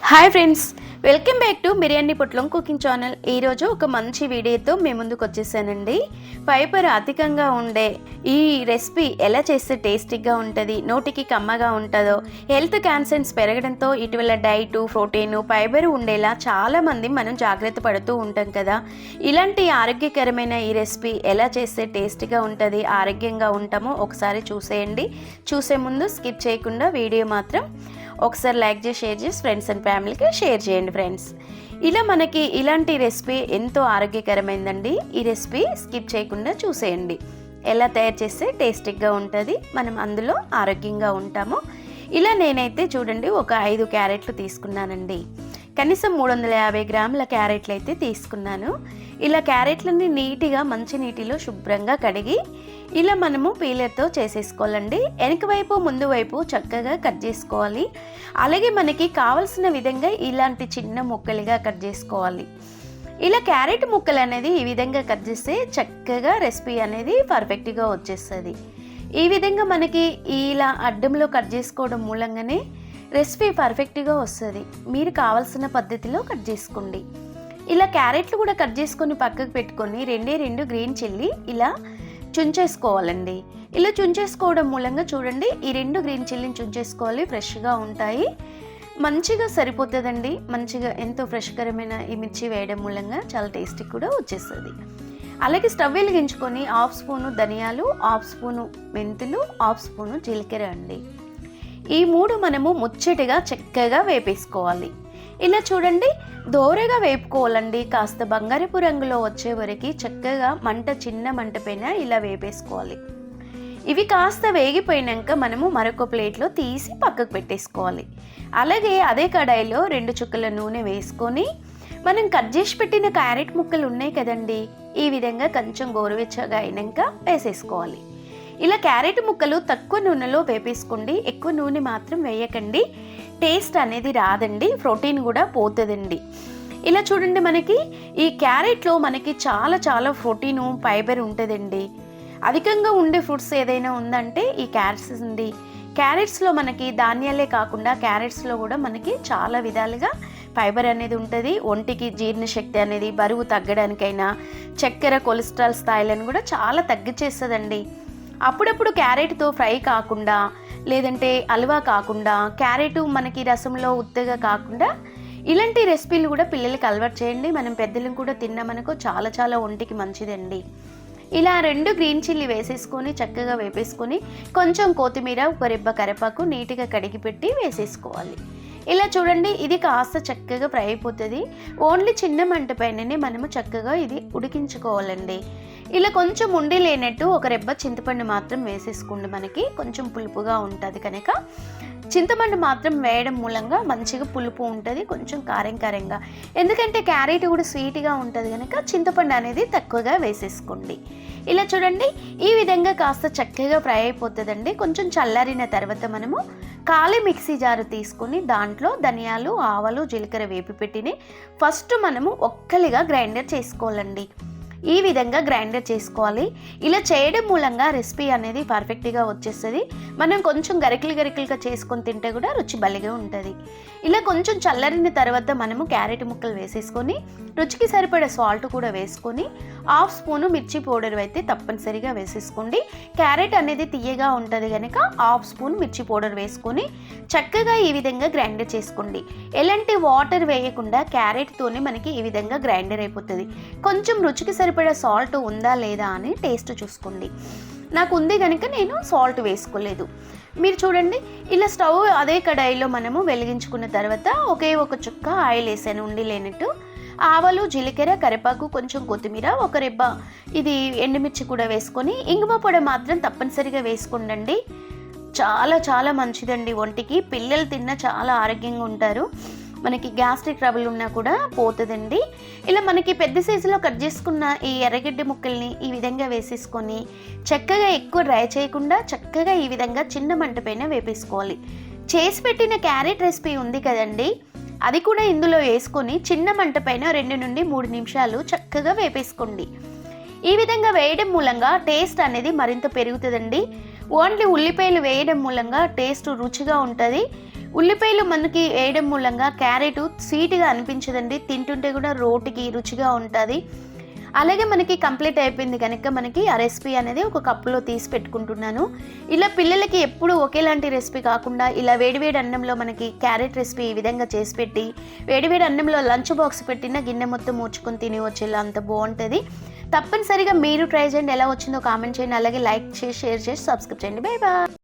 Hi friends, welcome back to biryani పొట్లం cooking channel. ఈరోజు ఒక మంచి వీడియోతో మేము ముందుకు వచ్చేసానండి. ఫైబర్ అధికంగా ఉండే ఈ రెసిపీ ఎలా చేస్తే టేస్టీగా ఉంటుంది, నోటికి కమ్మగా ఉంటుందో, హెల్త్ కాన్సెంట్స్ పెరగడంతో ఇటీవల డైటు, ప్రోటీను, ఫైబర్ ఉండేలా చాలామంది మనం జాగ్రత్త పడుతూ ఉంటాం కదా. ఇలాంటి ఆరోగ్యకరమైన ఈ రెసిపీ ఎలా చేస్తే టేస్టీగా ఉంటుంది, ఆరోగ్యంగా ఉంటామో ఒకసారి చూసేయండి. చూసే ముందు స్కిప్ చేయకుండా వీడియో మాత్రం ఒకసారి లైక్ చేసి షేర్ చేసి ఫ్రెండ్స్ అండ్ ఫ్యామిలీకి షేర్ చేయండి ఫ్రెండ్స్. ఇలా మనకి ఇలాంటి రెసిపీ ఎంతో ఆరోగ్యకరమైందండి. ఈ రెసిపీ స్కిప్ చేయకుండా చూసేయండి. ఎలా తయారు చేస్తే టేస్టీగా ఉంటుంది, మనం అందులో ఆరోగ్యంగా ఉంటాము. ఇలా నేనైతే చూడండి ఒక 5 క్యారెట్లు తీసుకున్నానండి. కనీసం 350 గ్రాముల క్యారెట్లు అయితే తీసుకున్నాను. ఇలా క్యారెట్లని నీట్గా మంచి నీటిలో శుభ్రంగా కడిగి ఇలా మనము పీలర్తో చేసేసుకోవాలండి. వెనక వైపు ముందు వైపు చక్కగా కట్ చేసుకోవాలి. అలాగే మనకి కావలసిన విధంగా ఇలాంటి చిన్న ముక్కలుగా కట్ చేసుకోవాలి. ఇలా క్యారెట్ ముక్కలు అనేది ఈ విధంగా కట్ చేస్తే చక్కగా రెసిపీ అనేది పర్ఫెక్ట్గా వచ్చేస్తుంది. ఈ విధంగా మనకి ఇలా అడ్డంలో కట్ చేసుకోవడం మూలంగానే రెసిపీ పర్ఫెక్ట్గా వస్తుంది. మీరు కావాల్సిన పద్ధతిలో కట్ చేసుకోండి. ఇలా క్యారెట్లు కూడా కట్ చేసుకొని పక్కకు పెట్టుకొని 2 గ్రీన్ చిల్లీ ఇలా చుంచేసుకోవాలండి. ఇలా చుంచేసుకోవడం మూలంగా చూడండి, ఈ 2 గ్రీన్ చిల్లీని చుంచేసుకోవాలి. ఫ్రెష్గా ఉంటాయి, మంచిగా సరిపోతుందండి. మంచిగా ఎంతో ఫ్రెష్కరమైన ఈ మిర్చి వేయడం మూలంగా చాలా టేస్టీ కూడా వచ్చేస్తుంది. అలాగే స్టవ్ వెలిగించుకొని 1/2 స్పూను ధనియాలు, 1/2 స్పూను మెంతులు, 1/2 స్పూను జీలకర్ర అండి. ఈ 3 మనము ముచ్చటగా చక్కగా వేపేసుకోవాలి. ఇలా చూడండి దోరగా వేపుకోవాలండి. కాస్త బంగారపు రంగులో వచ్చే వరకు చక్కగా చిన్న మంట పైన ఇలా వేపేసుకోవాలి. ఇవి కాస్త వేగిపోయినాక మనము మరొక ప్లేట్లో తీసి పక్కకు పెట్టేసుకోవాలి. అలాగే అదే కడాయిలో 2 చుక్కల నూనె వేసుకొని మనం కట్ చేసి పెట్టిన క్యారెట్ ముక్కలు ఉన్నాయి కదండి, ఈ విధంగా కొంచెం గోరువెచ్చగా అయినాక వేసేసుకోవాలి. ఇలా క్యారెట్ ముక్కలు తక్కువ నూనెలో వేపేసుకోండి. ఎక్కువ నూనె మాత్రం వేయకండి, టేస్ట్ అనేది రాదండి, ప్రోటీన్ కూడా పోతుందండి. ఇలా చూడండి, మనకి ఈ క్యారెట్లో మనకి చాలా ప్రోటీను, ఫైబర్ ఉంటుందండి. అధికంగా ఉండే ఫ్రూట్స్ ఏదైనా ఉందంటే ఈ క్యారెట్స్ ఉంది. క్యారెట్స్లో మనకి ధాన్యాలే కాకుండా క్యారెట్స్లో కూడా మనకి చాలా విధాలుగా ఫైబర్ అనేది ఉంటుంది. ఒంటికి జీర్ణశక్తి అనేది, బరువు తగ్గడానికైనా, చక్కెర, కొలెస్ట్రాల్ స్థాయిలను కూడా చాలా తగ్గించేస్తుందండి. అప్పుడప్పుడు క్యారెట్తో ఫ్రై కాకుండా, లేదంటే హల్వా కాకుండా, క్యారెట్ మనకి రసంలో ఉత్తగా కాకుండా ఇలాంటి రెసిపీలు కూడా పిల్లలకి అలవాటు చేయండి. మనం పెద్దలను కూడా తిన్నామనుకో చాలా ఒంటికి మంచిదండి. ఇలా 2 గ్రీన్ చిల్లీ వేసేసుకొని చక్కగా వేపేసుకొని కొంచెం కొత్తిమీర, ఒక రెబ్బ కరివేపాకు నీట్గా కడిగి పెట్టి వేసేసుకోవాలి. ఇలా చూడండి, ఇది కాస్త చక్కగా ఫ్రై అయిపోతుంది. ఓన్లీ చిన్న మంట పైననే మనము చక్కగా ఇది ఉడికించుకోవాలండి. ఇలా కొంచెం ఉండి లేనట్టు ఒక రెబ్బ చింతపండు మాత్రం వేసేసుకోండి. మనకి కొంచెం పులుపుగా ఉంటుంది కనుక చింతపండు మాత్రం వేయడం మూలంగా మంచిగా పులుపు ఉంటుంది, కొంచెం కారంగా. ఎందుకంటే క్యారెట్ కూడా స్వీట్గా ఉంటుంది కనుక చింతపండు అనేది తక్కువగా వేసేసుకోండి. ఇలా చూడండి, ఈ విధంగా కాస్త చక్కగా ఫ్రై అయిపోతుందండి. కొంచెం చల్లారిన తర్వాత మనము ఖాళీ మిక్సీ జారు తీసుకొని దాంట్లో ధనియాలు, ఆవాలు, జీలకర్ర వేపి పెట్టిని ఫస్ట్ మనము ఒక్కలిగా గ్రైండర్ చేసుకోవాలండి. ఈ విధంగా గ్రైండర్ చేసుకోవాలి. ఇలా చేయడం మూలంగా రెసిపీ అనేది పర్ఫెక్ట్గా వచ్చేస్తుంది. మనం కొంచెం గరికలుగా చేసుకొని తింటే కూడా రుచి భలేగా ఉంటుంది. ఇలా కొంచెం చల్లరిన తర్వాత మనము క్యారెట్ ముక్కలు వేసేసుకొని రుచికి సరిపడే సాల్ట్ కూడా వేసుకొని 1/2 స్పూను మిర్చి పౌడర్ అయితే తప్పనిసరిగా వేసేసుకోండి. క్యారెట్ అనేది తీయగా ఉంటుంది కనుక 1/2 స్పూన్ మిర్చి పౌడర్ వేసుకొని చక్కగా ఈ విధంగా గ్రైండర్ చేసుకోండి. ఎలాంటి వాటర్ వేయకుండా క్యారెట్తోనే మనకి ఈ విధంగా గ్రైండర్ అయిపోతుంది. కొంచెం రుచికి సరిపడే సాల్ట్ ఉందా లేదా అని టేస్ట్ చూసుకోండి. నాకు ఉంది కనుక నేను సాల్ట్ వేసుకోలేదు. మీరు చూడండి, ఇలా స్టవ్ అదే కడాయిలో మనము వెలిగించుకున్న తర్వాత ఒక చుక్క ఆయిల్ వేసాను ఉండి లేనట్టు. ఆవాలు, జీలకర్ర, కరివేపాకు, కొంచెం కొత్తిమీర, ఒక రెబ్బ ఇది ఎండుమిర్చి కూడా వేసుకొని ఇంగువ పొడి మాత్రం తప్పనిసరిగా వేసుకోండి. చాలా మంచిదండి ఒంటికి. పిల్లలు తిన్నా చాలా ఆరోగ్యంగా ఉంటారు. మనకి గ్యాస్ట్రిక్ ట్రబుల్ ఉన్నా కూడా పోతుందండి. ఇలా మనకి పెద్ద సైజులో కట్ చేసుకున్న ఈ ఎర్రగడ్డ ముక్కల్ని ఈ విధంగా వేసేసుకొని చక్కగా ఎక్కువ డ్రై చేయకుండా చక్కగా ఈ విధంగా చిన్న మంట పైన వేపేసుకోవాలి. చేసి పెట్టిన క్యారెట్ రెసిపీ ఉంది కదండి, అది కూడా ఇందులో వేసుకొని చిన్న మంట పైన 2 నుండి 3 నిమిషాలు చక్కగా వేపేసుకోండి. ఈ విధంగా వేయడం మూలంగా టేస్ట్ అనేది మరింత పెరుగుతుందండి. ఓన్లీ ఉల్లిపాయలు వేయడం మూలంగా టేస్ట్ రుచిగా ఉంటుంది. ఉల్లిపాయలు మనకి వేయడం మూలంగా క్యారెట్ స్వీట్గా అనిపించదండి, తింటుంటే కూడా రోటికి రుచిగా ఉంటుంది. అలాగే మనకి కంప్లీట్ అయిపోయింది కనుక మనకి ఆ రెసిపీ అనేది ఒక కప్పులో తీసి పెట్టుకుంటున్నాను. ఇలా పిల్లలకి ఎప్పుడు ఒకేలాంటి రెసిపీ కాకుండా ఇలా వేడివేడి అన్నంలో మనకి క్యారెట్ రెసిపీ ఈ విధంగా చేసి పెట్టి వేడివేడి అన్నంలో లంచ్ బాక్స్ పెట్టిన గిన్నె మొత్తం మూర్చుకొని తిని వచ్చేలా అంత బాగుంటుంది. తప్పనిసరిగా మీరు ట్రై చేయండి, ఎలా వచ్చిందో కామెంట్ చేయండి, అలాగే లైక్ చేసి షేర్ చేసి సబ్స్క్రైబ్ చేయండి. Bye bye.